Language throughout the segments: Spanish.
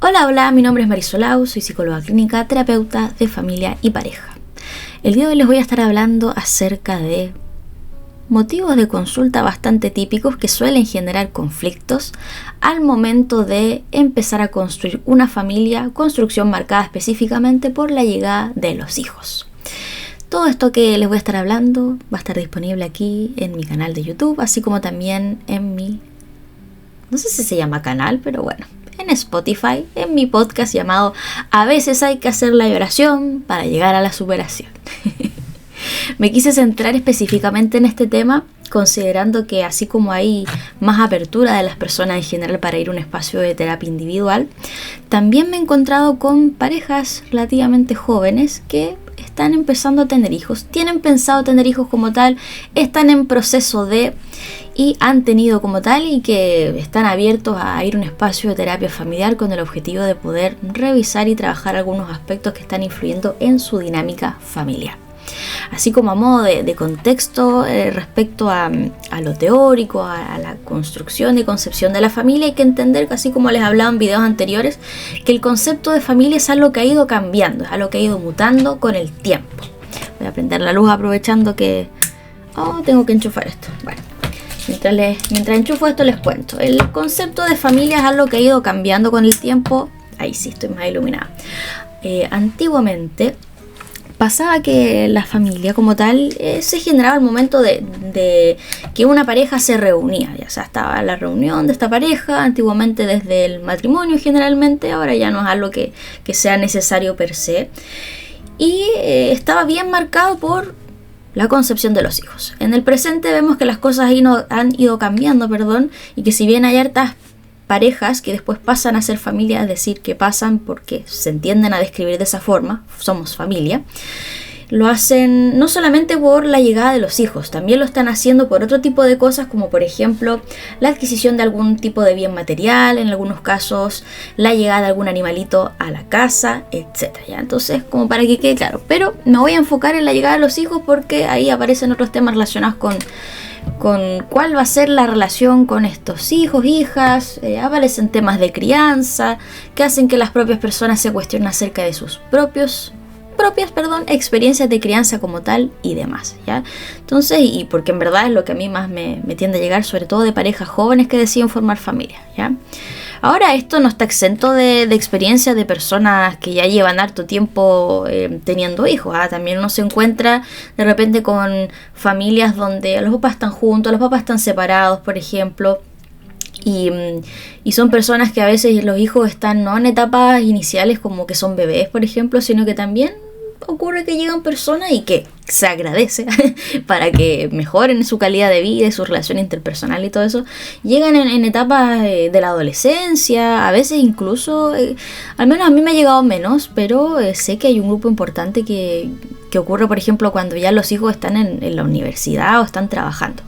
Hola, hola, mi nombre es Marisol Au, soy psicóloga clínica, terapeuta de familia y pareja. El día de hoy les voy a estar hablando acerca de motivos de consulta bastante típicos que suelen generar conflictos al momento de empezar a construir una familia, construcción marcada específicamente por la llegada de los hijos. Todo esto que les voy a estar hablando va a estar disponible aquí en mi canal de YouTube, así como también en mi, no sé si se llama canal, pero bueno, en Spotify, en mi podcast llamado A veces hay que hacer la oración para llegar a la superación. Me quise centrar específicamente en este tema, considerando que así como hay más apertura de las personas en general para ir a un espacio de terapia individual, también me he encontrado con parejas relativamente jóvenes que están empezando a tener hijos, tienen pensado tener hijos como tal, están en proceso de y han tenido como tal y que están abiertos a ir a un espacio de terapia familiar con el objetivo de poder revisar y trabajar algunos aspectos que están influyendo en su dinámica familiar. Así como a modo de contexto respecto a lo teórico, a la construcción y concepción de la familia, hay que entender, así como les hablaba en videos anteriores, que el concepto de familia es algo que ha ido cambiando, es algo que ha ido mutando con el tiempo. Voy a prender la luz aprovechando que tengo que enchufar esto. Bueno, mientras enchufo esto les cuento. El concepto de familia es algo que ha ido cambiando con el tiempo. Ahí sí estoy más iluminada. Antiguamente pasaba que la familia como tal se generaba al momento de que una pareja se reunía. Ya sea, estaba la reunión de esta pareja, antiguamente desde el matrimonio generalmente, ahora ya no es algo que sea necesario per se. Y estaba bien marcado por la concepción de los hijos. En el presente vemos que las cosas han ido cambiando, y que si bien hay hartas parejas que después pasan a ser familia, es decir, que pasan porque se entienden a describir de esa forma, somos familia, lo hacen no solamente por la llegada de los hijos, también lo están haciendo por otro tipo de cosas, como por ejemplo la adquisición de algún tipo de bien material, en algunos casos la llegada de algún animalito a la casa, etc. ¿Ya? Entonces, como para que quede claro, pero me voy a enfocar en la llegada de los hijos porque ahí aparecen otros temas relacionados con cuál va a ser la relación con estos hijos, hijas, aparecen temas de crianza que hacen que las propias personas se cuestionen acerca de sus propias experiencias de crianza como tal y demás, ¿ya? Entonces, y porque en verdad es lo que a mí más me tiende a llegar, sobre todo de parejas jóvenes que deciden formar familia, ¿ya? Ahora, esto no está exento de experiencias de personas que ya llevan harto tiempo teniendo hijos. También uno se encuentra de repente con familias donde los papás están juntos, los papás están separados, por ejemplo. Y son personas que a veces los hijos están no en etapas iniciales como que son bebés, por ejemplo, sino que también ocurre que llegan personas y que se agradece para que mejoren su calidad de vida y su relación interpersonal y todo eso. Llegan en etapas de la adolescencia, a veces incluso, al menos a mí me ha llegado menos, pero sé que hay un grupo importante que ocurre, por ejemplo, cuando ya los hijos están en la universidad o están trabajando.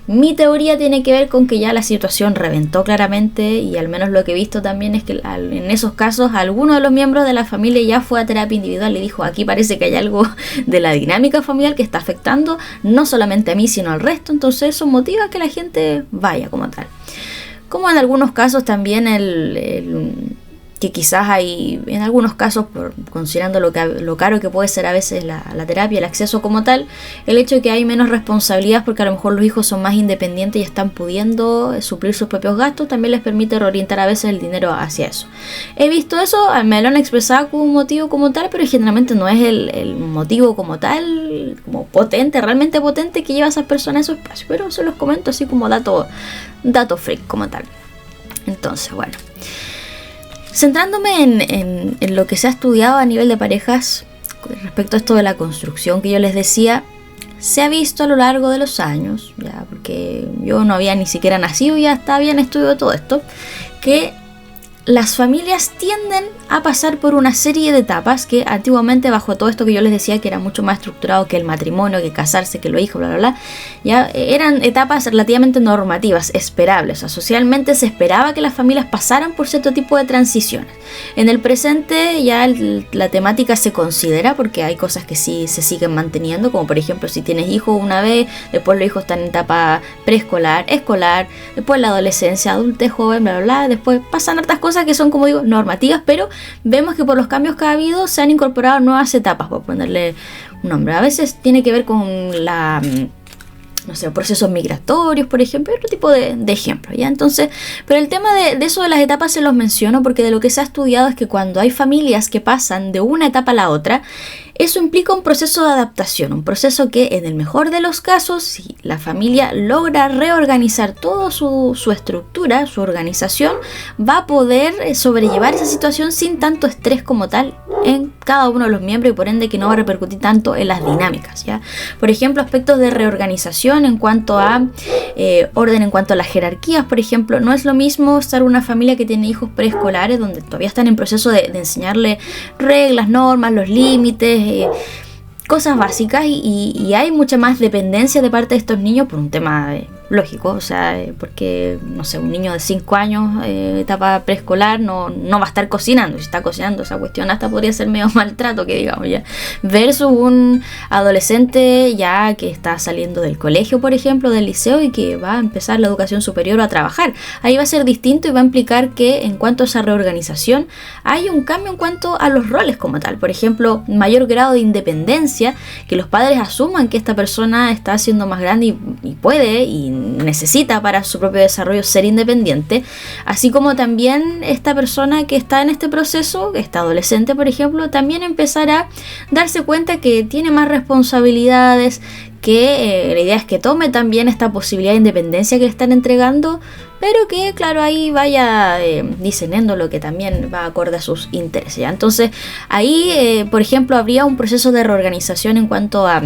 Mi teoría tiene que ver con que ya la situación reventó claramente, y al menos lo que he visto también es que en esos casos alguno de los miembros de la familia ya fue a terapia individual y dijo: aquí parece que hay algo de la dinámica familiar que está afectando no solamente a mí sino al resto, entonces eso motiva a que la gente vaya como tal. Como en algunos casos también que quizás hay, en algunos casos, considerando lo caro que puede ser a veces la terapia, el acceso como tal, el hecho de que hay menos responsabilidad porque a lo mejor los hijos son más independientes y están pudiendo suplir sus propios gastos, también les permite reorientar a veces el dinero hacia eso. He visto eso, me lo han expresado como un motivo como tal, pero generalmente no es el motivo como tal, como potente, realmente potente, que lleva a esas personas a esos espacios, pero se los comento así como dato freak como tal. Entonces, bueno, centrándome en lo que se ha estudiado a nivel de parejas respecto a esto de la construcción que yo les decía, se ha visto a lo largo de los años, ya porque yo no había ni siquiera nacido, ya habían estudiado todo esto, que las familias tienden a pasar por una serie de etapas que antiguamente, bajo todo esto que yo les decía que era mucho más estructurado que el matrimonio, que casarse, que los hijos, bla bla bla, ya eran etapas relativamente normativas, esperables. O sea, socialmente se esperaba que las familias pasaran por cierto tipo de transiciones. En el presente ya la temática se considera porque hay cosas que sí se siguen manteniendo, como por ejemplo si tienes hijos una vez, después los hijos están en etapa preescolar, escolar, después la adolescencia, adultez, joven, bla bla bla, después pasan hartas cosas cosas que son, como digo, normativas, pero vemos que por los cambios que ha habido se han incorporado nuevas etapas, por ponerle un nombre. A veces tiene que ver con la, no sé, procesos migratorios, por ejemplo, otro tipo de ejemplos, ¿ya? Entonces, pero el tema de eso de las etapas se los menciono porque de lo que se ha estudiado es que cuando hay familias que pasan de una etapa a la otra, eso implica un proceso de adaptación, un proceso que en el mejor de los casos, si la familia logra reorganizar toda su estructura, su organización, va a poder sobrellevar esa situación sin tanto estrés como tal en cada uno de los miembros y por ende que no va a repercutir tanto en las dinámicas, ¿ya? Por ejemplo, aspectos de reorganización en cuanto a orden, en cuanto a las jerarquías, por ejemplo, no es lo mismo estar en una familia que tiene hijos preescolares donde todavía están en proceso de enseñarle reglas, normas, los límites, cosas básicas y hay mucha más dependencia de parte de estos niños por un tema lógico, o sea, porque, no sé, un niño de 5 años, etapa preescolar, no va a estar cocinando. Si está cocinando, esa cuestión hasta podría ser medio maltrato, que digamos, ya. Versus un adolescente ya que está saliendo del colegio, por ejemplo, del liceo y que va a empezar la educación superior o a trabajar. Ahí va a ser distinto y va a implicar que en cuanto a esa reorganización hay un cambio en cuanto a los roles como tal. Por ejemplo, mayor grado de independencia, que los padres asuman que esta persona está siendo más grande y puede y necesita para su propio desarrollo ser independiente, así como también esta persona que está en este proceso, esta adolescente por ejemplo, también empezará a darse cuenta que tiene más responsabilidades, que la idea es que tome también esta posibilidad de independencia que le están entregando, pero que claro ahí vaya discerniendo lo que también va acorde a sus intereses, ¿ya? Entonces ahí por ejemplo habría un proceso de reorganización en cuanto a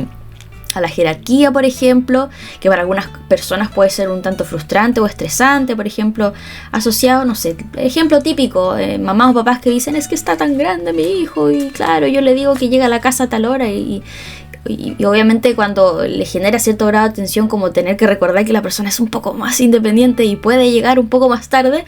la jerarquía, por ejemplo, que para algunas personas puede ser un tanto frustrante o estresante, por ejemplo, asociado, no sé, ejemplo típico, mamás o papás que dicen es que está tan grande mi hijo y claro, yo le digo que llega a la casa a tal hora y obviamente cuando le genera cierto grado de tensión como tener que recordar que la persona es un poco más independiente y puede llegar un poco más tarde,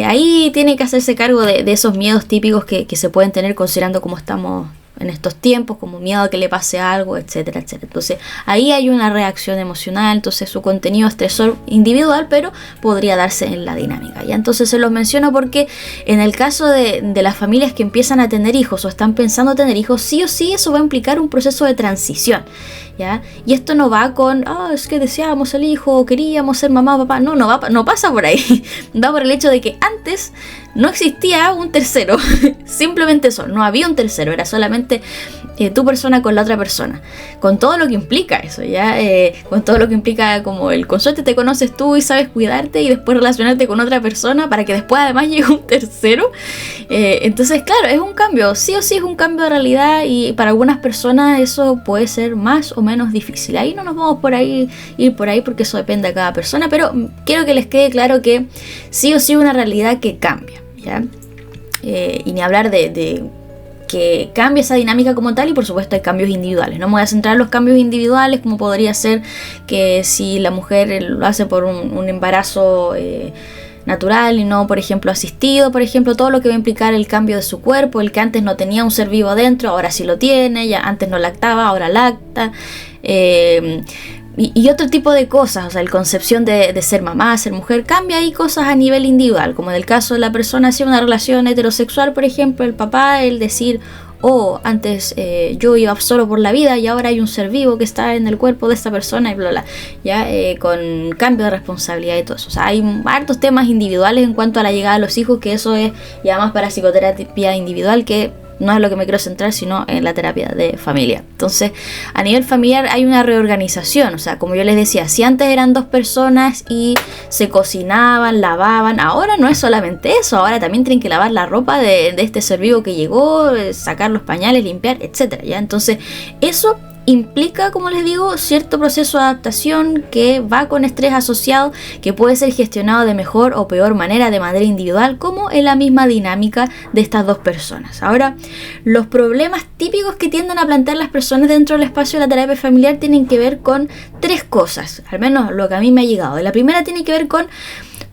ahí tiene que hacerse cargo de esos miedos típicos que se pueden tener considerando cómo estamos en estos tiempos, como miedo a que le pase algo, etcétera, etcétera. Entonces ahí hay una reacción emocional, entonces su contenido estresor individual, pero podría darse en la dinámica, ¿ya? Entonces se los menciono porque en el caso de las familias que empiezan a tener hijos o están pensando tener hijos, sí o sí eso va a implicar un proceso de transición, ¿ya? Y esto no va con, es que deseábamos el hijo, o queríamos ser mamá o papá, no pasa por ahí, va por el hecho de que antes no existía un tercero, simplemente eso, no había un tercero, era solamente tu persona con la otra persona, con todo lo que implica eso, ¿ya? Con todo lo que implica como el con suerte te conoces tú y sabes cuidarte y después relacionarte con otra persona para que después además llegue un tercero. Entonces claro, es un cambio, sí o sí es un cambio de realidad y para algunas personas eso puede ser más o menos difícil. Ahí no nos vamos ir por ahí porque eso depende de cada persona, pero quiero que les quede claro que sí o sí es una realidad que cambia, ¿ya? Y ni hablar de que cambie esa dinámica como tal y por supuesto hay cambios individuales. No me voy a centrar en los cambios individuales como podría ser que si la mujer lo hace por un embarazo natural y no por ejemplo asistido, por ejemplo todo lo que va a implicar el cambio de su cuerpo, el que antes no tenía un ser vivo adentro, ahora sí lo tiene, ya antes no lactaba, ahora lacta, y otro tipo de cosas, o sea, la concepción de ser mamá, ser mujer, cambia ahí cosas a nivel individual, como en el caso de la persona hacia una relación heterosexual, por ejemplo, el papá, el decir, antes yo iba solo por la vida y ahora hay un ser vivo que está en el cuerpo de esta persona y bla, bla, ya con cambio de responsabilidad y todo eso. O sea, hay hartos temas individuales en cuanto a la llegada de los hijos, que eso es ya más para psicoterapia individual, que no es lo que me quiero centrar, sino en la terapia de familia. Entonces, a nivel familiar hay una reorganización, o sea, como yo les decía, si antes eran 2 personas y se cocinaban, lavaban, ahora no es solamente eso, ahora también tienen que lavar la ropa de este ser vivo que llegó, sacar los pañales, limpiar, etcétera, ¿ya? Entonces, eso implica, como les digo, cierto proceso de adaptación que va con estrés asociado, que puede ser gestionado de mejor o peor manera, de manera individual, como en la misma dinámica de estas 2 personas. Ahora, los problemas típicos que tienden a plantear las personas dentro del espacio de la terapia familiar tienen que ver con 3 cosas, al menos lo que a mí me ha llegado. La primera tiene que ver con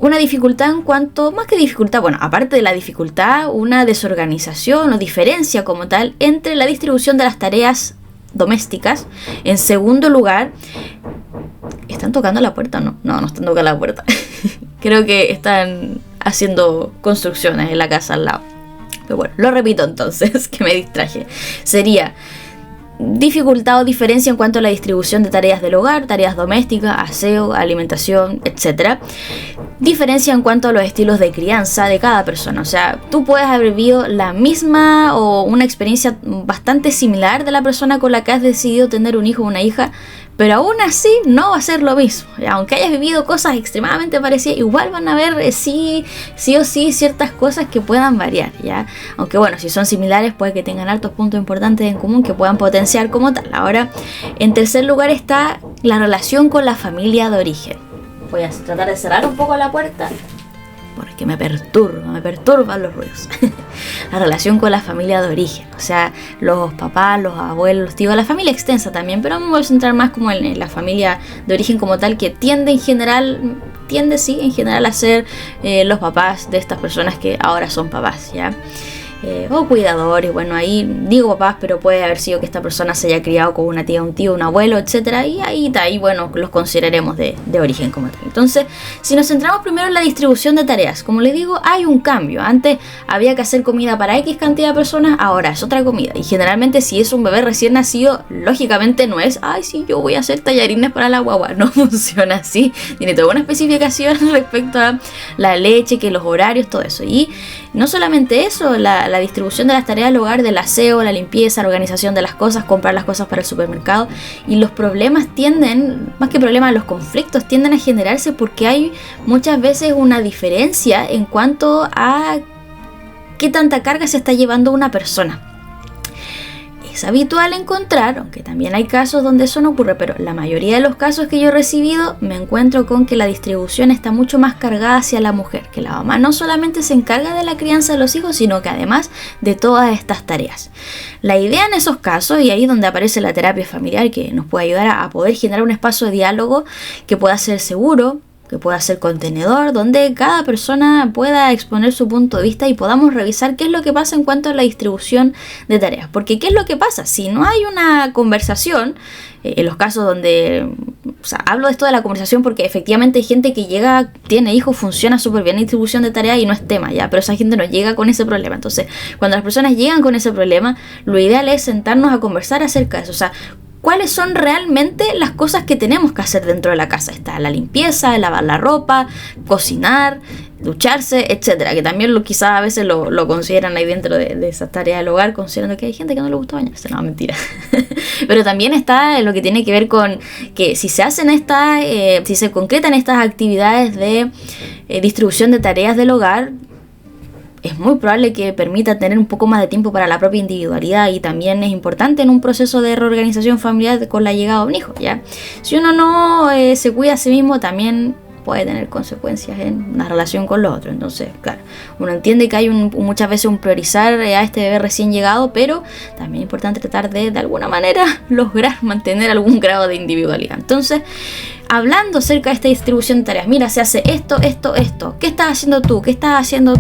una dificultad en cuanto, más que dificultad, bueno, aparte de la dificultad, una desorganización o diferencia como tal entre la distribución de las tareas domésticas. En segundo lugar, ¿están tocando la puerta o no? No están tocando la puerta. Creo que están haciendo construcciones en la casa al lado. Pero bueno, lo repito entonces, que me distraje. Sería dificultad o diferencia en cuanto a la distribución de tareas del hogar, tareas domésticas, aseo, alimentación, etc. Diferencia en cuanto a los estilos de crianza de cada persona. O sea, tú puedes haber vivido la misma o una experiencia bastante similar de la persona con la que has decidido tener un hijo o una hija, pero aún así no va a ser lo mismo. Aunque hayas vivido cosas extremadamente parecidas, igual van a haber sí o sí ciertas cosas que puedan variar, ¿ya? Aunque bueno, si son similares puede que tengan altos puntos importantes en común que puedan potenciar como tal. Ahora, en tercer lugar está la relación con la familia de origen. Voy a tratar de cerrar un poco la puerta porque me perturban los ruidos. La relación con la familia de origen, o sea, los papás, los abuelos, los tíos, la familia extensa también, pero me voy a centrar más como en la familia de origen como tal, que tiende en general a ser los papás de estas personas que ahora son papás, ¿ya? O cuidadores, bueno, ahí digo papás, pero puede haber sido que esta persona se haya criado con una tía, un tío, un abuelo, etcétera, y ahí bueno, los consideraremos de origen como tal. Entonces, si nos centramos primero en la distribución de tareas, como les digo, hay un cambio. Antes había que hacer comida para X cantidad de personas, ahora es otra comida, y generalmente si es un bebé recién nacido, lógicamente no es, ay sí, yo voy a hacer tallarines para la guagua, no funciona así, tiene toda una especificación respecto a la leche, que los horarios, todo eso. Y no solamente eso, la distribución de las tareas del hogar, del aseo, la limpieza, la organización de las cosas, comprar las cosas para el supermercado, y los problemas más que problemas, los conflictos tienden a generarse porque hay muchas veces una diferencia en cuanto a qué tanta carga se está llevando una persona. Es habitual encontrar, aunque también hay casos donde eso no ocurre, pero la mayoría de los casos que yo he recibido me encuentro con que la distribución está mucho más cargada hacia la mujer, que la mamá no solamente se encarga de la crianza de los hijos, sino que además de todas estas tareas. La idea en esos casos, y ahí es donde aparece la terapia familiar, que nos puede ayudar a poder generar un espacio de diálogo que pueda ser seguro, que pueda ser contenedor, donde cada persona pueda exponer su punto de vista y podamos revisar qué es lo que pasa en cuanto a la distribución de tareas. Porque ¿qué es lo que pasa? Si no hay una conversación, en los casos donde, o sea, hablo de esto de la conversación porque efectivamente hay gente que llega, tiene hijos, funciona súper bien la distribución de tareas y no es tema, ya, pero esa gente no llega con ese problema. Entonces, cuando las personas llegan con ese problema, lo ideal es sentarnos a conversar acerca de eso, o sea, ¿cuáles son realmente las cosas que tenemos que hacer dentro de la casa? Está la limpieza, lavar la ropa, cocinar, ducharse, etcétera. Que también quizás a veces lo consideran ahí dentro de esas tareas del hogar, considerando que hay gente que no le gusta bañarse. No, mentira. Pero también está lo que tiene que ver con que si se hacen si se concretan estas actividades de distribución de tareas del hogar, es muy probable que permita tener un poco más de tiempo para la propia individualidad, y también es importante en un proceso de reorganización familiar con la llegada de un hijo, ¿ya? Si uno no se cuida a sí mismo, también puede tener consecuencias en la relación con los otros. Entonces, claro, uno entiende que hay muchas veces un priorizar a este bebé recién llegado, pero también es importante tratar de alguna manera lograr mantener algún grado de individualidad. Entonces, hablando acerca de esta distribución de tareas, mira, se hace esto, ¿qué estás haciendo tú? ¿Qué estás haciendo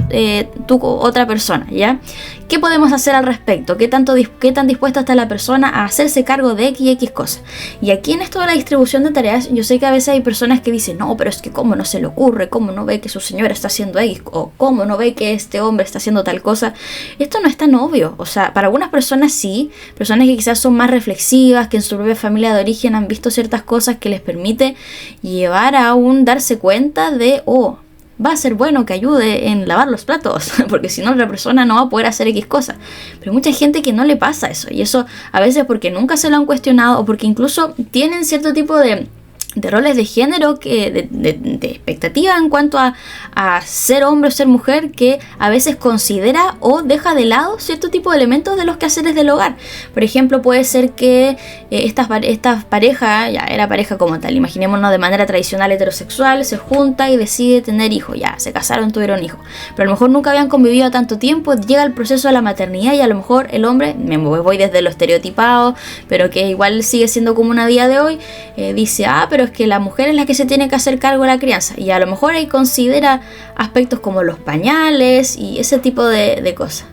tú otra persona? ¿Ya? ¿Qué podemos hacer al respecto? ¿Qué tan dispuesta está la persona a hacerse cargo de X y X cosas? Y aquí en esto de la distribución de tareas, yo sé que a veces hay personas que dicen, no, pero es que cómo no se le ocurre, cómo no ve que su señora está haciendo X, o cómo no ve que este hombre está haciendo tal cosa. Esto no es tan obvio, o sea, para algunas personas sí, personas que quizás son más reflexivas, que en su propia familia de origen han visto ciertas cosas que les permite llevar a un darse cuenta de, va a ser bueno que ayude en lavar los platos, porque si no la persona no va a poder hacer X cosas. Pero hay mucha gente que no le pasa eso, y eso a veces porque nunca se lo han cuestionado, o porque incluso tienen cierto tipo de roles de género, de expectativa en cuanto a ser hombre o ser mujer, que a veces considera o deja de lado cierto tipo de elementos de los quehaceres del hogar. Por ejemplo, puede ser que esta pareja, ya era pareja como tal, imaginémonos de manera tradicional heterosexual, se junta y decide tener hijos, ya se casaron, tuvieron hijos, pero a lo mejor nunca habían convivido tanto tiempo, llega el proceso de la maternidad y a lo mejor el hombre, me voy desde lo estereotipado, pero que igual sigue siendo común a día de hoy, dice, pero es que la mujer es la que se tiene que hacer cargo de la crianza, y a lo mejor ahí considera aspectos como los pañales y ese tipo de cosas.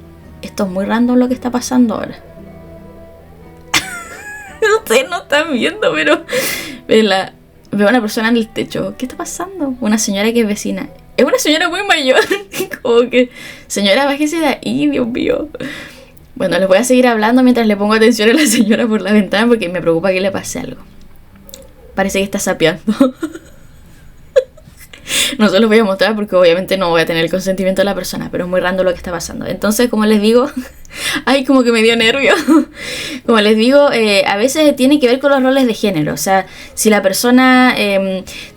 Esto es muy random lo que está pasando ahora. Ustedes no están viendo, pero veo una persona en el techo. ¿Qué está pasando? Una señora que es vecina. es una señora muy mayor. Como que, señora, bájese de ahí, Dios mío. Bueno, les voy a seguir hablando mientras le pongo atención a la señora por la ventana porque me preocupa que le pase algo. Parece que está sapeando. No se los voy a mostrar porque obviamente no voy a tener el consentimiento de la persona, pero es muy random lo que está pasando. Entonces, como les digo, ay, como que me dio nervio. Como les digo, a veces tiene que ver con los roles de género. O sea, si la persona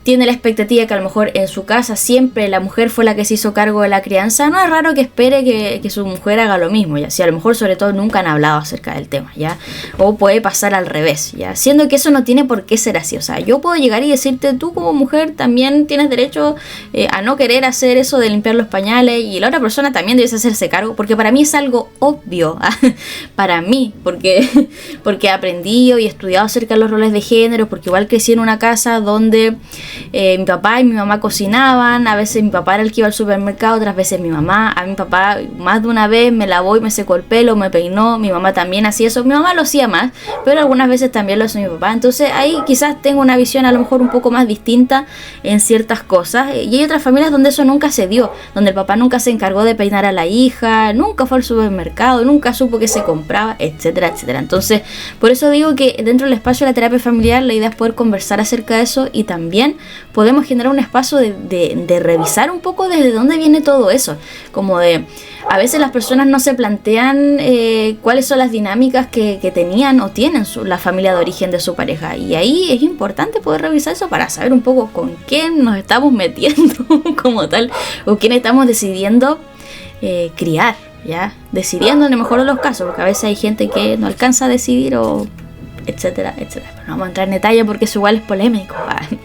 tiene la expectativa que a lo mejor en su casa siempre la mujer fue la que se hizo cargo de la crianza, no es raro que espere que su mujer haga lo mismo, ¿ya? Si a lo mejor sobre todo nunca han hablado acerca del tema, ¿ya? O puede pasar al revés, ¿ya? Siendo que eso no tiene por qué ser así. O sea, yo puedo llegar y decirte, tú como mujer también tienes derecho a no querer hacer eso de limpiar los pañales, y la otra persona también debe hacerse cargo, porque para mí es algo obvio, para mí, porque he aprendido y estudiado acerca de los roles de género, porque igual crecí en una casa donde mi papá y mi mamá cocinaban, a veces mi papá era el que iba al supermercado, otras veces mi mamá. A mi papá más de una vez me lavó y me secó el pelo, me peinó, mi mamá también hacía eso, mi mamá lo hacía más, pero algunas veces también lo hacía mi papá. Entonces ahí quizás tengo una visión a lo mejor un poco más distinta en ciertas cosas, y hay otras familias donde eso nunca se dio, donde el papá nunca se encargó de peinar a la hija, nunca fue al supermercado, nunca supo qué se compraba, etcétera, etcétera. Entonces, por eso digo que dentro del espacio de la terapia familiar la idea es poder conversar acerca de eso, y también podemos generar un espacio de revisar un poco desde dónde viene todo eso, como de a veces las personas no se plantean cuáles son las dinámicas que tenían o tienen la familia de origen de su pareja, y ahí es importante poder revisar eso para saber un poco con quién nos estamos metiendo como tal, o quién estamos decidiendo criar, ¿ya? Decidiendo en el mejor de los casos, porque a veces hay gente que no alcanza a decidir, o etcétera, etcétera. Pero no vamos a entrar en detalle porque eso igual es polémico, ¿vale?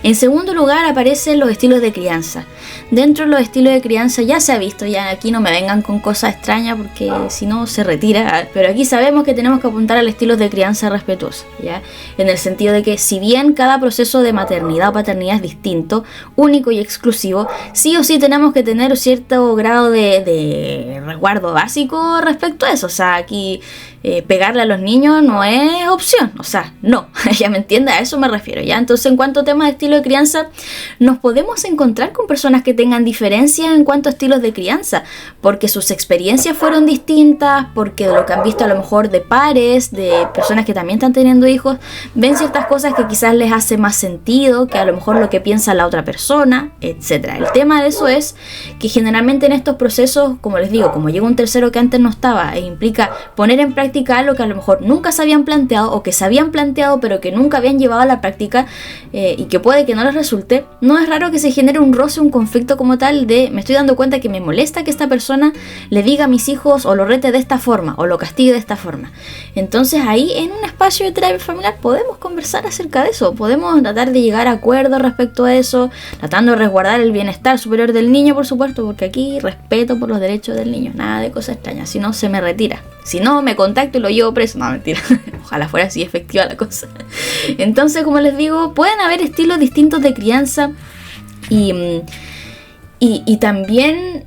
En segundo lugar aparecen los estilos de crianza. Dentro de los estilos de crianza ya se ha visto, ya aquí no me vengan con cosas extrañas porque si no se retira, pero aquí sabemos que tenemos que apuntar al estilo de crianza respetuosa, ¿ya? En el sentido de que si bien cada proceso de maternidad o paternidad es distinto, único y exclusivo, sí o sí tenemos que tener cierto grado de resguardo básico respecto a eso. O sea, aquí pegarle a los niños no es opción, o sea, no, ya me entiende, a eso me refiero, ¿ya? Entonces, en cuanto a temas de estilo de crianza, nos podemos encontrar con personas que tengan diferencias en cuanto a estilos de crianza, porque sus experiencias fueron distintas, porque de lo que han visto a lo mejor de pares, de personas que también están teniendo hijos, ven ciertas cosas que quizás les hace más sentido que a lo mejor lo que piensa la otra persona, etcétera. El tema de eso es que generalmente en estos procesos, como les digo, como llega un tercero que antes no estaba, e implica poner en práctica algo que a lo mejor nunca se habían planteado, o que se habían planteado pero que nunca habían llevado a la práctica, y que puede que no les resulte, no es raro que se genere un roce, un conflicto como tal de me estoy dando cuenta que me molesta que esta persona le diga a mis hijos o lo rete de esta forma o lo castigue de esta forma. Entonces ahí en un espacio de terapia familiar podemos conversar acerca de eso, podemos tratar de llegar a acuerdos respecto a eso, tratando de resguardar el bienestar superior del niño, por supuesto, porque aquí respeto por los derechos del niño, nada de cosas extrañas, si no se me retira, si no me contacto y lo llevo preso, no, mentira, ojalá fuera así efectiva la cosa. Entonces, como les digo, pueden haber estilos distintos de crianza, y también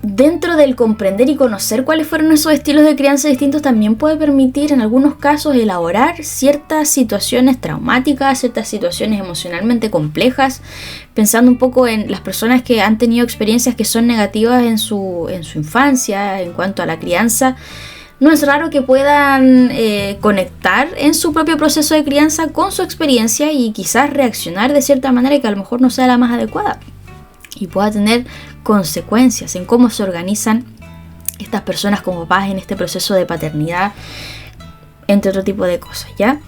dentro del comprender y conocer cuáles fueron esos estilos de crianza distintos, también puede permitir en algunos casos elaborar ciertas situaciones traumáticas, ciertas situaciones emocionalmente complejas, pensando un poco en las personas que han tenido experiencias que son negativas en su infancia en cuanto a la crianza. No es raro que puedan conectar en su propio proceso de crianza con su experiencia y quizás reaccionar de cierta manera que a lo mejor no sea la más adecuada y pueda tener consecuencias en cómo se organizan estas personas como papás en este proceso de paternidad, entre otro tipo de cosas, ¿ya?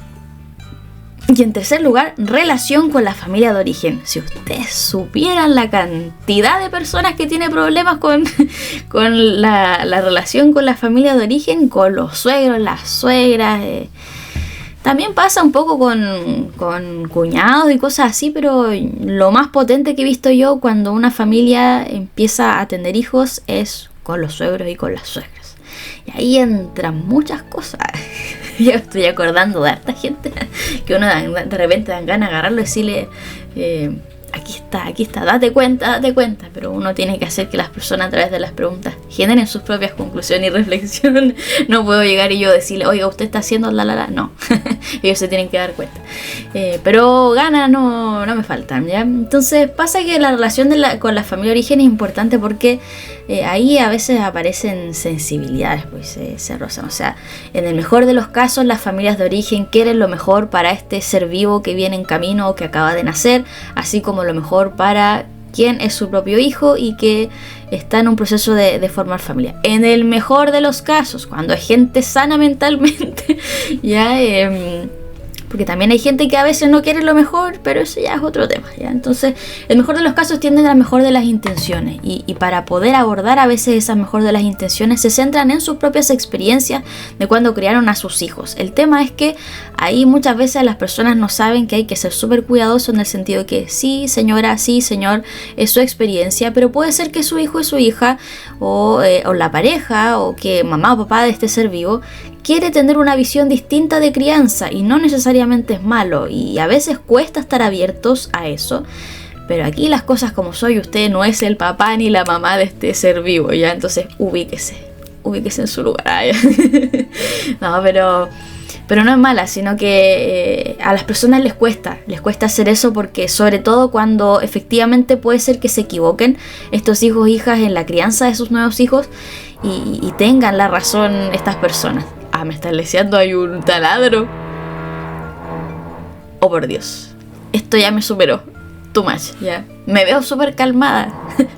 Y en tercer lugar, relación con la familia de origen. Si ustedes supieran la cantidad de personas que tiene problemas con la relación con la familia de origen, con los suegros, las suegras, también pasa un poco con cuñados y cosas así, pero lo más potente que he visto yo cuando una familia empieza a tener hijos es con los suegros y con las suegras. Y ahí entran muchas cosas. Yo estoy acordando de harta gente que uno de repente dan ganas de agarrarlo y decirle, aquí está, date cuenta, pero uno tiene que hacer que las personas a través de las preguntas generen sus propias conclusiones y reflexión. No puedo llegar y yo decirle, oiga, usted está haciendo no, ellos se tienen que dar cuenta. Pero ganas no me faltan, ¿ya? Entonces pasa que la relación con la familia de origen es importante porque ahí a veces aparecen sensibilidades, pues se rozan. O sea, en el mejor de los casos, las familias de origen quieren lo mejor para este ser vivo que viene en camino o que acaba de nacer, así como lo mejor para quien es su propio hijo y que está en un proceso de formar familia. En el mejor de los casos, cuando hay gente sana mentalmente, ya porque también hay gente que a veces no quiere lo mejor, pero eso ya es otro tema, ¿ya? Entonces, el mejor de los casos tiende a la mejor de las intenciones y para poder abordar a veces esa mejor de las intenciones se centran en sus propias experiencias de cuando criaron a sus hijos. El tema es que ahí muchas veces las personas no saben que hay que ser súper cuidadosos en el sentido de que sí, señora, sí, señor, es su experiencia, pero puede ser que su hijo y su hija o la pareja o que mamá o papá de este ser vivo quiere tener una visión distinta de crianza y no necesariamente es malo y a veces cuesta estar abiertos a eso, pero aquí las cosas como soy, usted no es el papá ni la mamá de este ser vivo, ¿ya? Entonces ubíquese en su lugar. No, pero no es mala, sino que a las personas les cuesta hacer eso porque sobre todo cuando efectivamente puede ser que se equivoquen estos hijos e hijas en la crianza de sus nuevos hijos y tengan la razón estas personas. Me están leseando, hay un taladro. Oh, por Dios. Esto ya me superó. Too much, ya. Me veo súper calmada,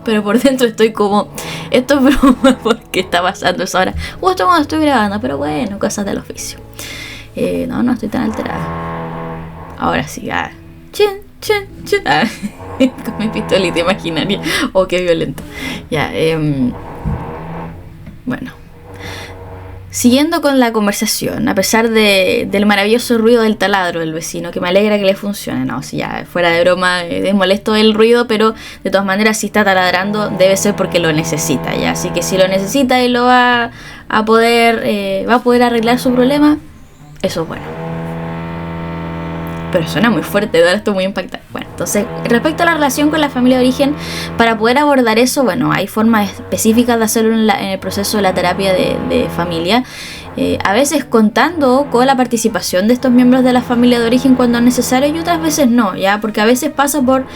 pero por dentro estoy como, esto es broma porque está pasando eso ahora. Justo cuando estoy grabando, pero bueno, cosas del oficio. No estoy tan alterada. Ahora sí, chin. Con mi pistolita imaginaria. Oh, qué violento. Ya, bueno. Siguiendo con la conversación, a pesar del maravilloso ruido del taladro del vecino, que me alegra que le funcione, no, si ya fuera de broma es molesto el ruido, pero de todas maneras si está taladrando debe ser porque lo necesita, ya, así que si lo necesita y lo va a poder arreglar su problema, eso es bueno. Pero suena muy fuerte, ahora estoy muy impactada. Bueno, entonces, respecto a la relación con la familia de origen, para poder abordar eso, bueno, hay formas específicas de hacerlo en el proceso de la terapia de familia. A veces contando con la participación de estos miembros de la familia de origen cuando es necesario y otras veces no, ¿ya? Porque a veces pasa por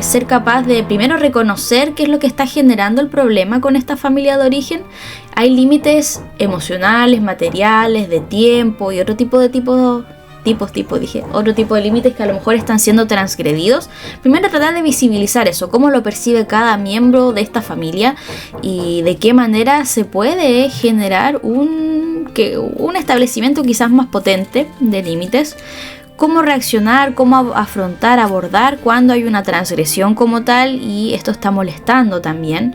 ser capaz de primero reconocer qué es lo que está generando el problema con esta familia de origen. Hay límites emocionales, materiales, de tiempo y otro tipo de otro tipo de límites que a lo mejor están siendo transgredidos. Primero tratar de visibilizar eso, cómo lo percibe cada miembro de esta familia y de qué manera se puede generar un establecimiento quizás más potente de límites, cómo reaccionar, cómo afrontar, abordar cuando hay una transgresión como tal y esto está molestando también,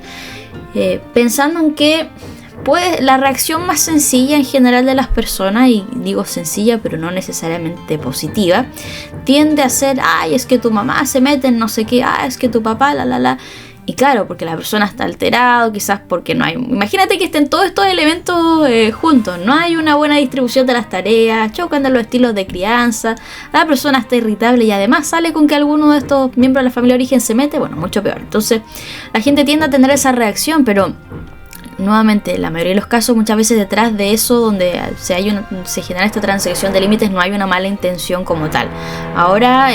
pensando en que pues la reacción más sencilla en general de las personas, y digo sencilla pero no necesariamente positiva, tiende a ser, es que tu mamá se mete en no sé qué, es que tu papá, y claro, porque la persona está alterado, quizás porque no hay, imagínate que estén todos estos elementos juntos, no hay una buena distribución de las tareas, chocan de los estilos de crianza, la persona está irritable y además sale con que alguno de estos miembros de la familia de origen se mete, bueno, mucho peor. Entonces la gente tiende a tener esa reacción, pero nuevamente, en la mayoría de los casos, muchas veces detrás de eso, donde se genera esta transgresión de límites, no hay una mala intención como tal. Ahora,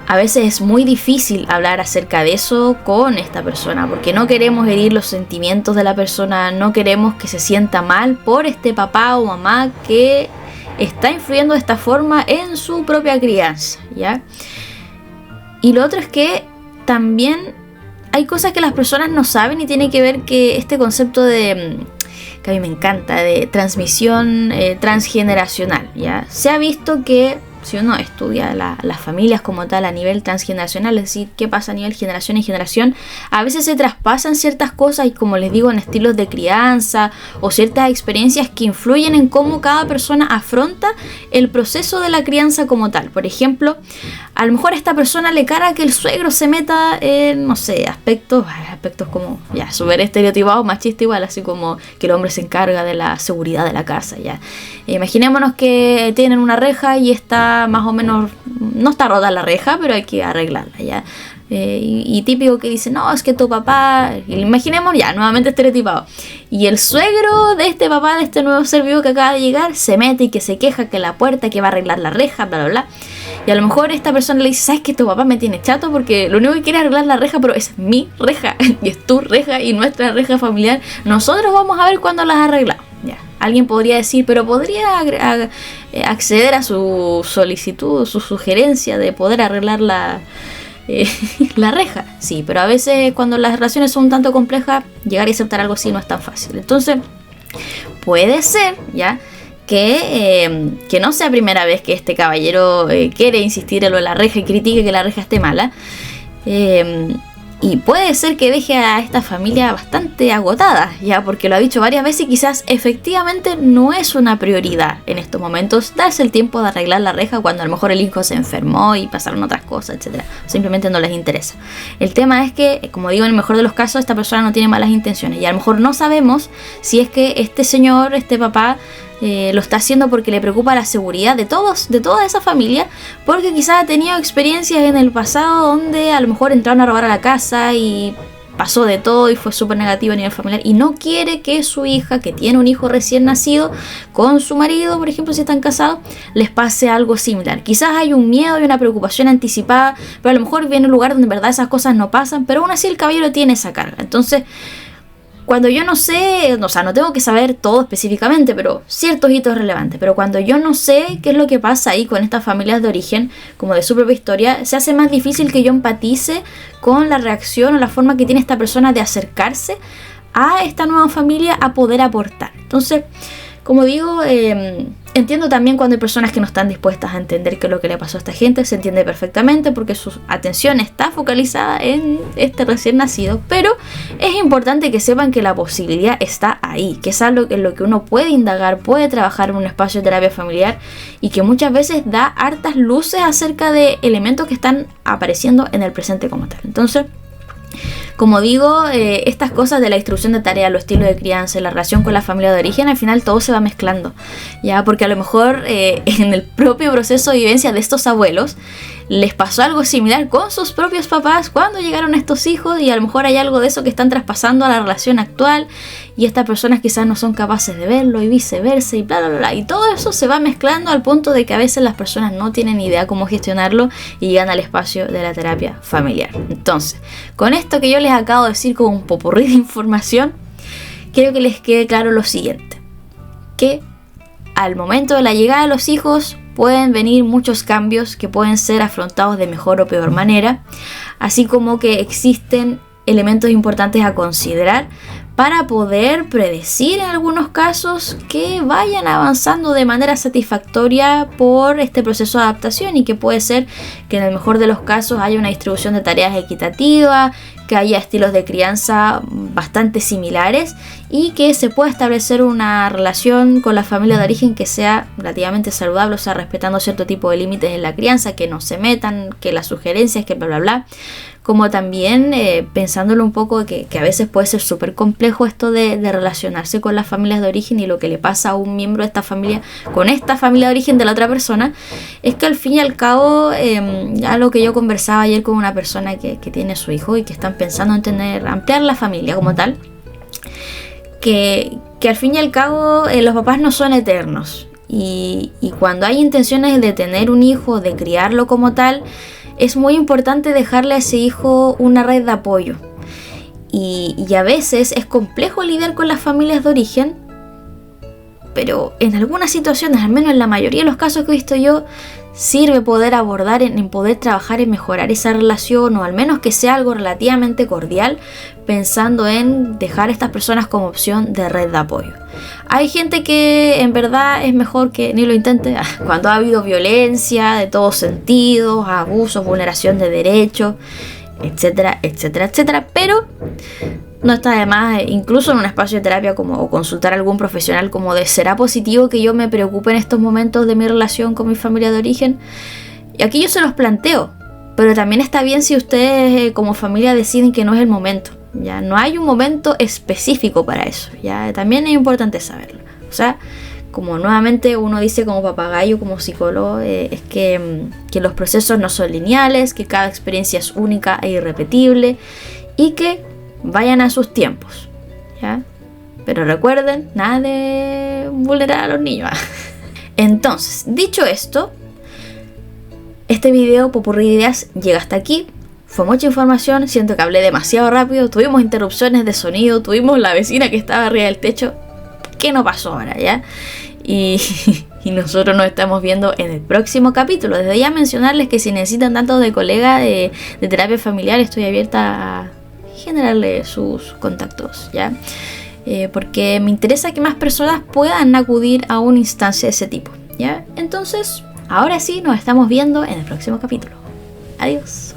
a veces es muy difícil hablar acerca de eso con esta persona, porque no queremos herir los sentimientos de la persona, no queremos que se sienta mal por este papá o mamá que está influyendo de esta forma en su propia crianza, ¿ya? Y lo otro es que también hay cosas que las personas no saben y tiene que ver que este concepto que a mí me encanta, de transmisión transgeneracional, ¿ya? Se ha visto que si uno estudia las familias como tal a nivel transgeneracional, es decir, qué pasa a nivel generación en generación, a veces se traspasan ciertas cosas y como les digo, en estilos de crianza o ciertas experiencias que influyen en cómo cada persona afronta el proceso de la crianza como tal. Por ejemplo, a lo mejor a esta persona le cara que el suegro se meta en, no sé, aspectos como, ya, súper estereotipados, machista igual, así como que el hombre se encarga de la seguridad de la casa, ya. Imaginémonos que tienen una reja y está está más o menos, no está rota la reja, pero hay que arreglarla, ¿ya? Y típico que dice, no, es que tu papá, imaginemos ya, nuevamente estereotipado, y el suegro de este papá, de este nuevo ser vivo que acaba de llegar, se mete y que se queja que la puerta, que va a arreglar la reja, bla, bla, bla. Y a lo mejor esta persona le dice, ¿sabes que tu papá me tiene chato? Porque lo único que quiere es arreglar la reja, pero es mi reja, y es tu reja y nuestra reja familiar. Nosotros vamos a ver cuándo las arreglamos. Ya. Alguien podría decir, pero podría acceder a su solicitud, su sugerencia de poder arreglar la reja. Sí, pero a veces cuando las relaciones son un tanto complejas, llegar y aceptar algo así no es tan fácil. Entonces, puede ser, ¿ya? Que no sea primera vez que este caballero quiere insistir en lo de la reja y critique que la reja esté mala. Y puede ser que deje a esta familia bastante agotada, ya, porque lo ha dicho varias veces y quizás efectivamente no es una prioridad en estos momentos darse el tiempo de arreglar la reja cuando a lo mejor el hijo se enfermó y pasaron otras cosas, etcétera. Simplemente no les interesa. El tema es que, como digo, en el mejor de los casos, esta persona no tiene malas intenciones y a lo mejor no sabemos si es que este señor, este papá, lo está haciendo porque le preocupa la seguridad de todos, de toda esa familia, porque quizás ha tenido experiencias en el pasado donde a lo mejor entraron a robar a la casa y pasó de todo y fue súper negativo a nivel familiar y no quiere que su hija, que tiene un hijo recién nacido, con su marido, por ejemplo, si están casados, les pase algo similar. Quizás hay un miedo y una preocupación anticipada, pero a lo mejor viene un lugar donde en verdad esas cosas no pasan, pero aún así el caballero tiene esa carga. Entonces, cuando yo no sé, o sea, no tengo que saber todo específicamente, pero ciertos hitos relevantes. Pero cuando yo no sé qué es lo que pasa ahí con estas familias de origen, como de su propia historia, se hace más difícil que yo empatice con la reacción o la forma que tiene esta persona de acercarse a esta nueva familia a poder aportar. Entonces, como digo, entiendo también cuando hay personas que no están dispuestas a entender qué es lo que le pasó a esta gente. Se entiende perfectamente porque su atención está focalizada en este recién nacido, pero es importante que sepan que la posibilidad está ahí, que es algo en lo que uno puede indagar, puede trabajar en un espacio de terapia familiar y que muchas veces da hartas luces acerca de elementos que están apareciendo en el presente como tal. Entonces, como digo, estas cosas de la distribución de tareas, los estilos de crianza y la relación con la familia de origen, al final todo se va mezclando, ya, porque a lo mejor en el propio proceso de vivencia de estos abuelos les pasó algo similar con sus propios papás cuando llegaron estos hijos y a lo mejor hay algo de eso que están traspasando a la relación actual y estas personas quizás no son capaces de verlo y viceversa y bla bla bla, y todo eso se va mezclando al punto de que a veces las personas no tienen idea cómo gestionarlo y llegan al espacio de la terapia familiar. Entonces, con esto que yo les acabo de decir como un popurrí de información, quiero que les quede claro lo siguiente, que al momento de la llegada de los hijos pueden venir muchos cambios que pueden ser afrontados de mejor o peor manera, así como que existen elementos importantes a considerar para poder predecir en algunos casos que vayan avanzando de manera satisfactoria por este proceso de adaptación y que puede ser que en el mejor de los casos haya una distribución de tareas equitativa, que haya estilos de crianza bastante similares y que se pueda establecer una relación con la familia de origen que sea relativamente saludable, o sea, respetando cierto tipo de límites en la crianza, que no se metan, que las sugerencias, que bla bla bla, como también pensándolo un poco que a veces puede ser súper complejo esto de relacionarse con las familias de origen y lo que le pasa a un miembro de esta familia con esta familia de origen de la otra persona, es que al fin y al cabo, algo que yo conversaba ayer con una persona que tiene su hijo y que están pensando en ampliar la familia como tal, que al fin y al cabo los papás no son eternos y cuando hay intenciones de tener un hijo, de criarlo como tal, es muy importante dejarle a ese hijo una red de apoyo y a veces es complejo lidiar con las familias de origen, pero en algunas situaciones, al menos en la mayoría de los casos que he visto yo, sirve poder abordar en poder trabajar en mejorar esa relación o al menos que sea algo relativamente cordial, pensando en dejar a estas personas como opción de red de apoyo. Hay gente que en verdad es mejor que ni lo intente cuando ha habido violencia de todos sentidos, abusos, vulneración de derechos, etcétera, etcétera, etcétera, pero no está de más, incluso en un espacio de terapia o consultar a algún profesional como de ¿será positivo que yo me preocupe en estos momentos de mi relación con mi familia de origen? Y aquí yo se los planteo, pero también está bien si ustedes como familia deciden que no es el momento. Ya no hay un momento específico para eso, ya también es importante saberlo. O sea, como nuevamente uno dice como papagayo, como psicólogo, es que los procesos no son lineales, que cada experiencia es única e irrepetible y que vayan a sus tiempos, ¿ya? Pero recuerden, nada de vulnerar a los niños. Entonces, dicho esto, este video Popurrí de Ideas llega hasta aquí. Fue mucha información, siento que hablé demasiado rápido, tuvimos interrupciones de sonido, tuvimos la vecina que estaba arriba del techo. ¿Qué no pasó ahora, ya? Y nosotros nos estamos viendo en el próximo capítulo. Desde ya mencionarles que si necesitan datos de colega de terapia familiar, estoy abierta a generarle sus contactos, ¿ya? Porque me interesa que más personas puedan acudir a una instancia de ese tipo, ¿ya? Entonces, ahora sí, nos estamos viendo en el próximo capítulo. Adiós.